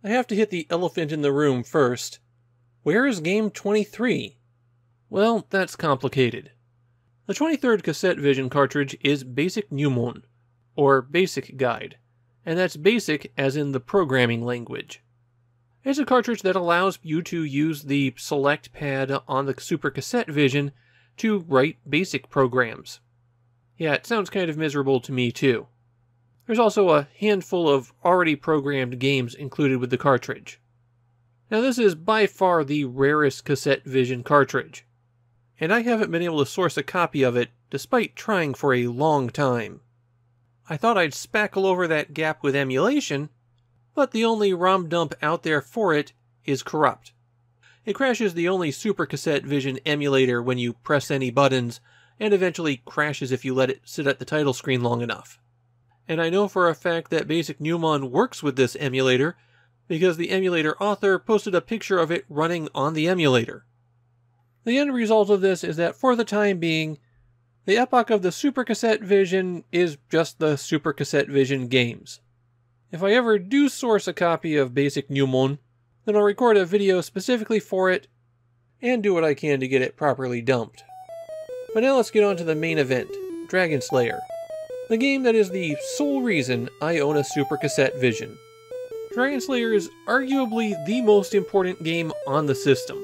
I have to hit the elephant in the room first. Where is game 23? Well, that's complicated. The 23rd Cassette Vision cartridge is Basic Numon, or Basic Guide, and that's basic as in the programming language. It's a cartridge that allows you to use the select pad on the Super Cassette Vision to write basic programs. Yeah, it sounds kind of miserable to me too. There's also a handful of already programmed games included with the cartridge. Now this is by far the rarest Cassette Vision cartridge, and I haven't been able to source a copy of it despite trying for a long time. I thought I'd spackle over that gap with emulation, but the only ROM dump out there for it is corrupt. It crashes the only Super Cassette Vision emulator when you press any buttons, and eventually crashes if you let it sit at the title screen long enough. And I know for a fact that Basic Numon works with this emulator, because the emulator author posted a picture of it running on the emulator. The end result of this is that for the time being, the Epoch of the Super Cassette Vision is just the Super Cassette Vision games. If I ever do source a copy of Basic Numon, then I'll record a video specifically for it, and do what I can to get it properly dumped. But now let's get on to the main event, Dragon Slayer, the game that is the sole reason I own a Super Cassette Vision. Dragon Slayer is arguably the most important game on the system,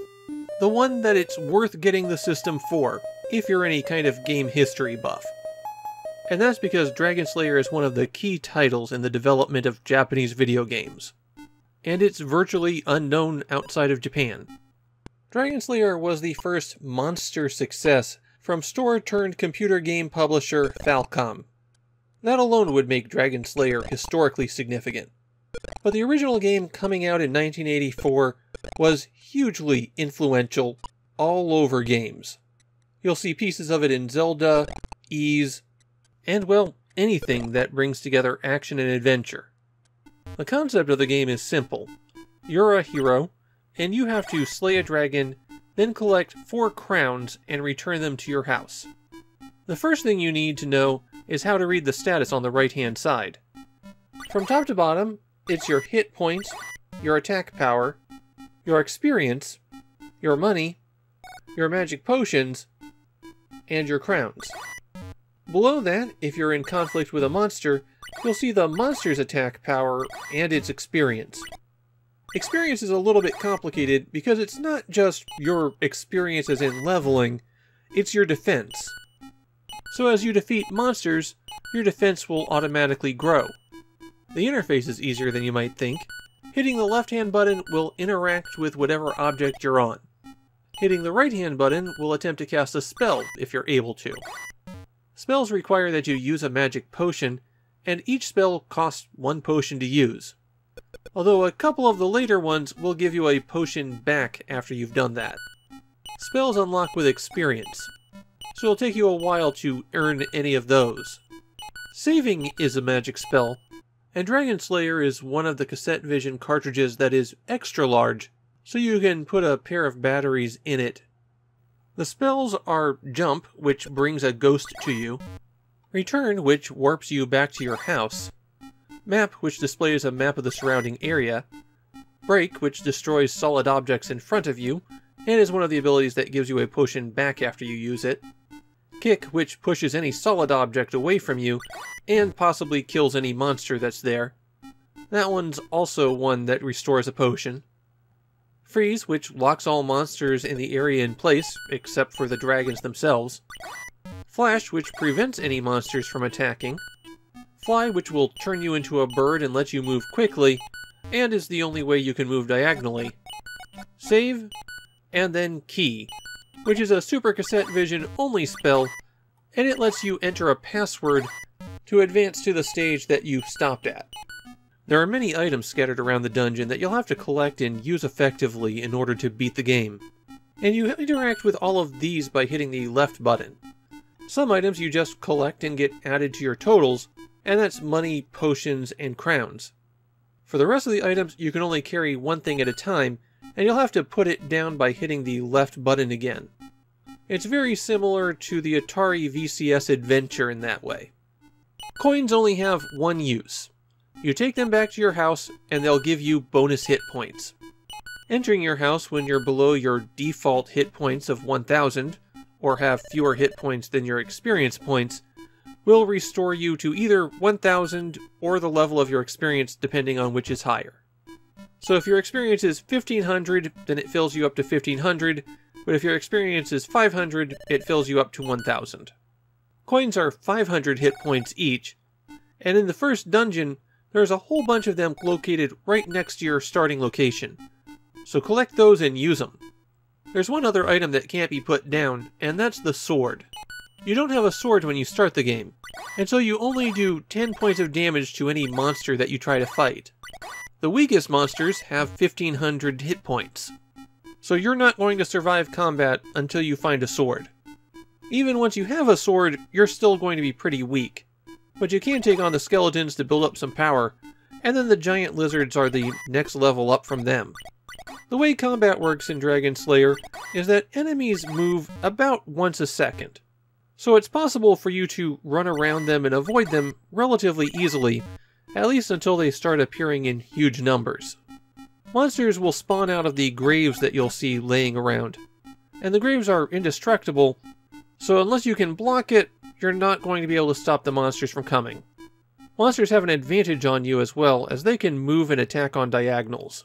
the one that it's worth getting the system for, if you're any kind of game history buff. And that's because Dragon Slayer is one of the key titles in the development of Japanese video games, and it's virtually unknown outside of Japan. Dragon Slayer was the first monster success from store-turned-computer game publisher Falcom. That alone would make Dragon Slayer historically significant. But the original game coming out in 1984 was hugely influential all over games. You'll see pieces of it in Zelda, Ys, and well, anything that brings together action and adventure. The concept of the game is simple. You're a hero, and you have to slay a dragon, then collect 4 crowns and return them to your house. The first thing you need to know is how to read the status on the right-hand side. From top to bottom, it's your hit points, your attack power, your experience, your money, your magic potions, and your crowns. Below that, if you're in conflict with a monster, you'll see the monster's attack power and its experience. Experience is a little bit complicated because it's not just your experience as in leveling, it's your defense. So as you defeat monsters, your defense will automatically grow. The interface is easier than you might think. Hitting the left-hand button will interact with whatever object you're on. Hitting the right-hand button will attempt to cast a spell if you're able to. Spells require that you use a magic potion, and each spell costs 1 potion to use. Although a couple of the later ones will give you a potion back after you've done that. Spells unlock with experience, so it'll take you a while to earn any of those. Saving is a magic spell, and Dragon Slayer is one of the Cassette Vision cartridges that is extra large, so you can put a pair of batteries in it. The spells are Jump, which brings a ghost to you, Return, which warps you back to your house, Map, which displays a map of the surrounding area, Break, which destroys solid objects in front of you, and is one of the abilities that gives you a potion back after you use it, Kick, which pushes any solid object away from you, and possibly kills any monster that's there. That one's also one that restores a potion. Freeze, which locks all monsters in the area in place, except for the dragons themselves. Flash, which prevents any monsters from attacking. Fly, which will turn you into a bird and let you move quickly, and is the only way you can move diagonally. Save, and then Key, which is a Super Cassette Vision only spell, and it lets you enter a password to advance to the stage that you stopped at. There are many items scattered around the dungeon that you'll have to collect and use effectively in order to beat the game, and you interact with all of these by hitting the left button. Some items you just collect and get added to your totals, and that's money, potions, and crowns. For the rest of the items, you can only carry one thing at a time, and you'll have to put it down by hitting the left button again. It's very similar to the Atari VCS Adventure in that way. Coins only have one use. You take them back to your house, and they'll give you bonus hit points. Entering your house when you're below your default hit points of 1000, or have fewer hit points than your experience points, will restore you to either 1000 or the level of your experience depending on which is higher. So if your experience is 1500, then it fills you up to 1500, but if your experience is 500, it fills you up to 1000. Coins are 500 hit points each, and in the first dungeon, there's a whole bunch of them located right next to your starting location. So collect those and use them. There's one other item that can't be put down, and that's the sword. You don't have a sword when you start the game, and so you only do 10 points of damage to any monster that you try to fight. The weakest monsters have 1500 hit points, so you're not going to survive combat until you find a sword. Even once you have a sword, you're still going to be pretty weak, but you can take on the skeletons to build up some power, and then the giant lizards are the next level up from them. The way combat works in Dragon Slayer is that enemies move about once a second, so it's possible for you to run around them and avoid them relatively easily, at least until they start appearing in huge numbers. Monsters will spawn out of the graves that you'll see laying around, and the graves are indestructible, so unless you can block it, you're not going to be able to stop the monsters from coming. Monsters have an advantage on you as well, as they can move and attack on diagonals.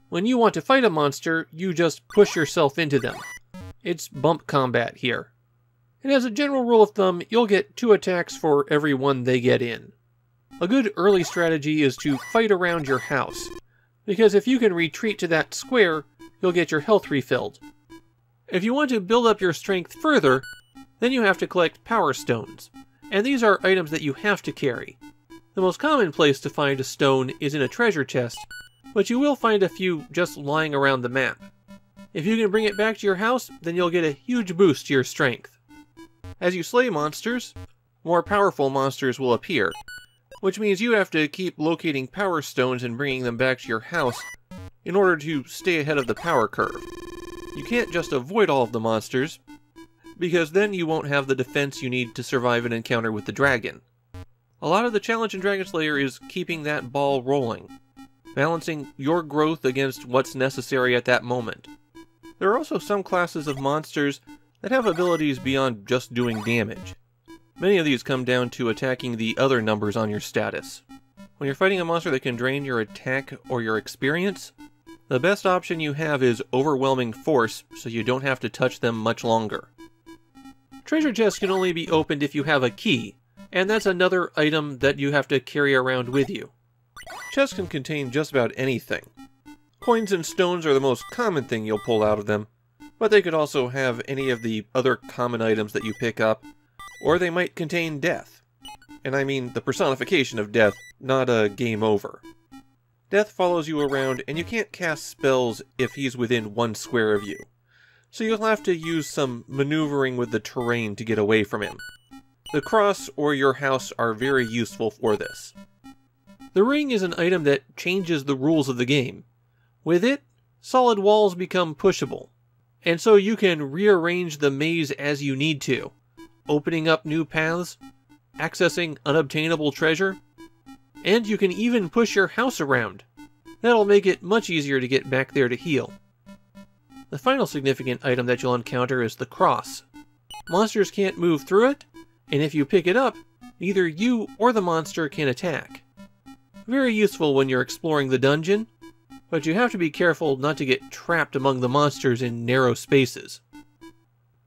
When you want to fight a monster, you just push yourself into them. It's bump combat here. And as a general rule of thumb, you'll get 2 attacks for every one they get in. A good early strategy is to fight around your house, because if you can retreat to that square, you'll get your health refilled. If you want to build up your strength further, then you have to collect power stones, and these are items that you have to carry. The most common place to find a stone is in a treasure chest, but you will find a few just lying around the map. If you can bring it back to your house, then you'll get a huge boost to your strength. As you slay monsters, more powerful monsters will appear, which means you have to keep locating power stones and bringing them back to your house in order to stay ahead of the power curve. You can't just avoid all of the monsters, because then you won't have the defense you need to survive an encounter with the dragon. A lot of the challenge in Dragon Slayer is keeping that ball rolling, balancing your growth against what's necessary at that moment. There are also some classes of monsters that have abilities beyond just doing damage. Many of these come down to attacking the other numbers on your status. When you're fighting a monster that can drain your attack or your experience, the best option you have is overwhelming force, so you don't have to touch them much longer. Treasure chests can only be opened if you have a key, and that's another item that you have to carry around with you. Chests can contain just about anything. Coins and stones are the most common thing you'll pull out of them, but they could also have any of the other common items that you pick up, or they might contain death. And I mean the personification of death, not a game over. Death follows you around, and you can't cast spells if he's within 1 square of you, so you'll have to use some maneuvering with the terrain to get away from him. The cross or your house are very useful for this. The ring is an item that changes the rules of the game. With it, solid walls become pushable, and so you can rearrange the maze as you need to, opening up new paths, accessing unobtainable treasure, and you can even push your house around. That'll make it much easier to get back there to heal. The final significant item that you'll encounter is the cross. Monsters can't move through it, and if you pick it up, neither you or the monster can attack. Very useful when you're exploring the dungeon, but you have to be careful not to get trapped among the monsters in narrow spaces.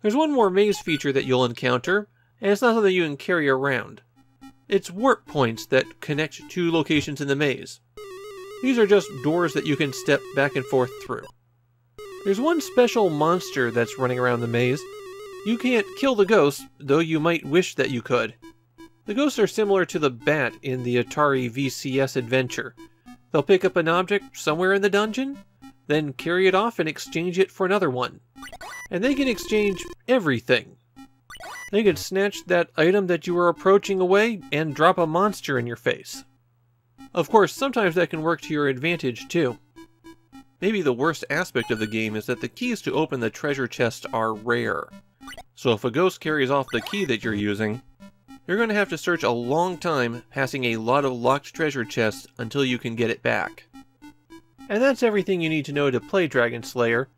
There's one more maze feature that you'll encounter, and it's not something you can carry around. It's warp points that connect 2 locations in the maze. These are just doors that you can step back and forth through. There's one special monster that's running around the maze. You can't kill the ghosts, though you might wish that you could. The ghosts are similar to the bat in the Atari VCS adventure. They'll pick up an object somewhere in the dungeon, then carry it off and exchange it for another one. And they can exchange everything. They could snatch that item that you were approaching away and drop a monster in your face. Of course, sometimes that can work to your advantage too. Maybe the worst aspect of the game is that the keys to open the treasure chest are rare. So if a ghost carries off the key that you're using, You're going to have to search a long time, passing a lot of locked treasure chests until you can get it back. And that's everything you need to know to play Dragon Slayer.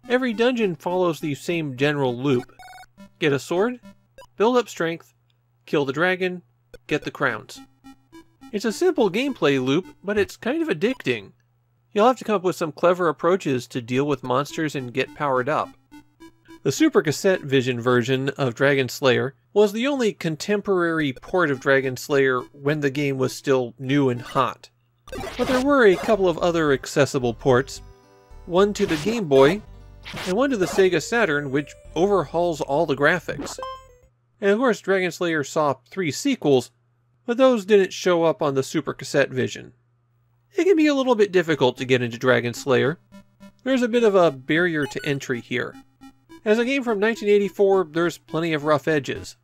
Every dungeon follows the same general loop. Get a sword, build up strength, kill the dragon, get the crowns. It's a simple gameplay loop, but it's kind of addicting. You'll have to come up with some clever approaches to deal with monsters and get powered up. The Super Cassette Vision version of Dragon Slayer was the only contemporary port of Dragon Slayer when the game was still new and hot. But there were a couple of other accessible ports, one to the Game Boy, and one to the Sega Saturn, which overhauls all the graphics. And of course Dragon Slayer saw 3 sequels, but those didn't show up on the Super Cassette Vision. It can be a little bit difficult to get into Dragon Slayer. There's a bit of a barrier to entry here. As a game from 1984, there's plenty of rough edges.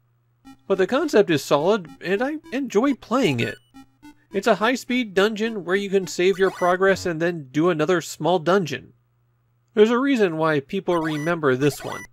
But the concept is solid, and I enjoy playing it. It's a high-speed dungeon where you can save your progress and then do another small dungeon. There's a reason why people remember this one.